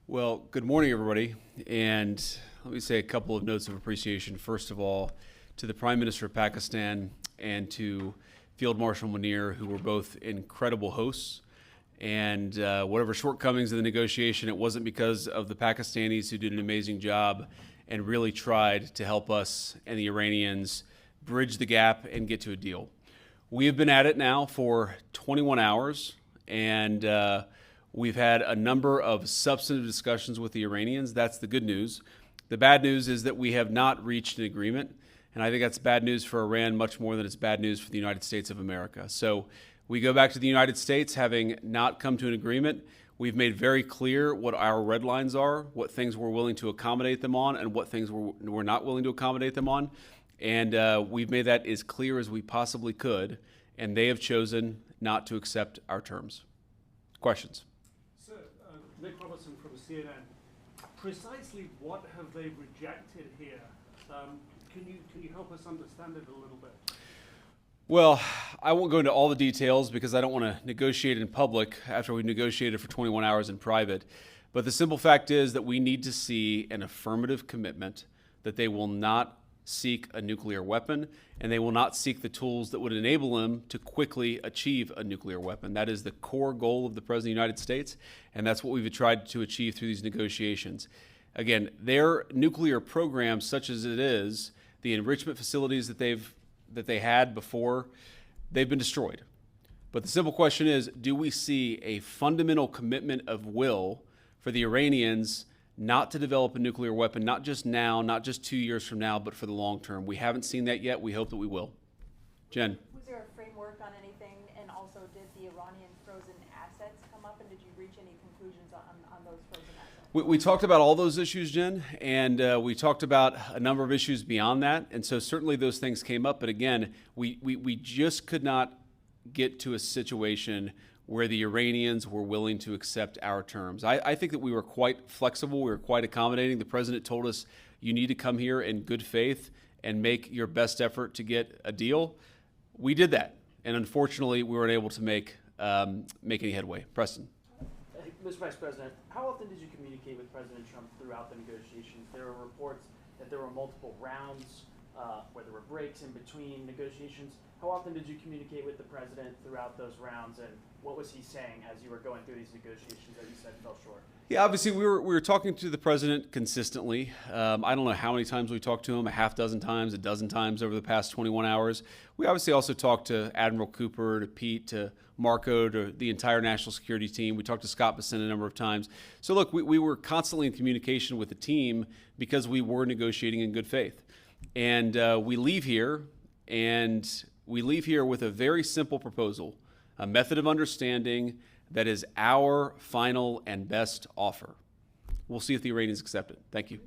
Well, good morning, everybody. And let me say a couple of notes of appreciation. First of all, to the Prime Minister of Pakistan and to Field Marshal Munir, who were both incredible hosts. And whatever shortcomings in the negotiation, it wasn't because of the Pakistanis, who did an amazing job and really tried to help us and the Iranians bridge the gap and get to a deal. We have been at it now for 21 hours, and we've had a number of substantive discussions with the Iranians. That's the good news. The bad news is that we have not reached an agreement, and I think that's bad news for Iran much more than it's bad news for the United States of America. So we go back to the United States having not come to an agreement. We've made very clear what our red lines are, what things we're willing to accommodate them on, and what things we're not willing to accommodate them on. And we've made that as clear as we possibly could, and they have chosen not to accept our terms. Questions? Sir, Nick Robertson from CNN. Precisely what have they rejected here? Can you help us understand it a little bit? Well, I won't go into all the details because I don't want to negotiate in public after we've negotiated for 21 hours in private. But the simple fact is that we need to see an affirmative commitment that they will not seek a nuclear weapon, and they will not seek the tools that would enable them to quickly achieve a nuclear weapon. That is the core goal of the President of the United States, and that's what we've tried to achieve through these negotiations. Again, their nuclear program, such as it is, the enrichment facilities that they had before, they've been destroyed. But the simple question is, do we see a fundamental commitment of will for the Iranians not to develop a nuclear weapon, not just now, not just 2 years from now, but for the long term? We haven't seen that yet. We hope that we will. Jen. Was there a framework on anything? And also, did the Iranian frozen assets come up? And did you reach any conclusions on those frozen assets? We talked about all those issues, Jen, and we talked about a number of issues beyond that. And so certainly those things came up. But again, we just could not get to a situation where the Iranians were willing to accept our terms. I think that we were quite flexible. We were quite accommodating. The president told us, you need to come here in good faith and make your best effort to get a deal. We did that. And unfortunately, we weren't able to make any headway. Preston. Mr. Vice President, how often did you communicate with President Trump throughout the negotiations? There were reports that there were multiple rounds, where there were breaks in between negotiations. How often did you communicate with the president throughout those rounds, and what was he saying as you were going through these negotiations that you said fell short? Yeah, obviously we were talking to the president consistently. I don't know how many times we talked to him, a half dozen times, a dozen times over the past 21 hours. We obviously also talked to Admiral Cooper, to Pete, to Marco, to the entire national security team. We talked to Scott Bessent a number of times. So look, we were constantly in communication with the team because we were negotiating in good faith. And we leave here with a very simple proposal, a method of understanding that is our final and best offer. We'll see if the Iranians accept it. Thank you.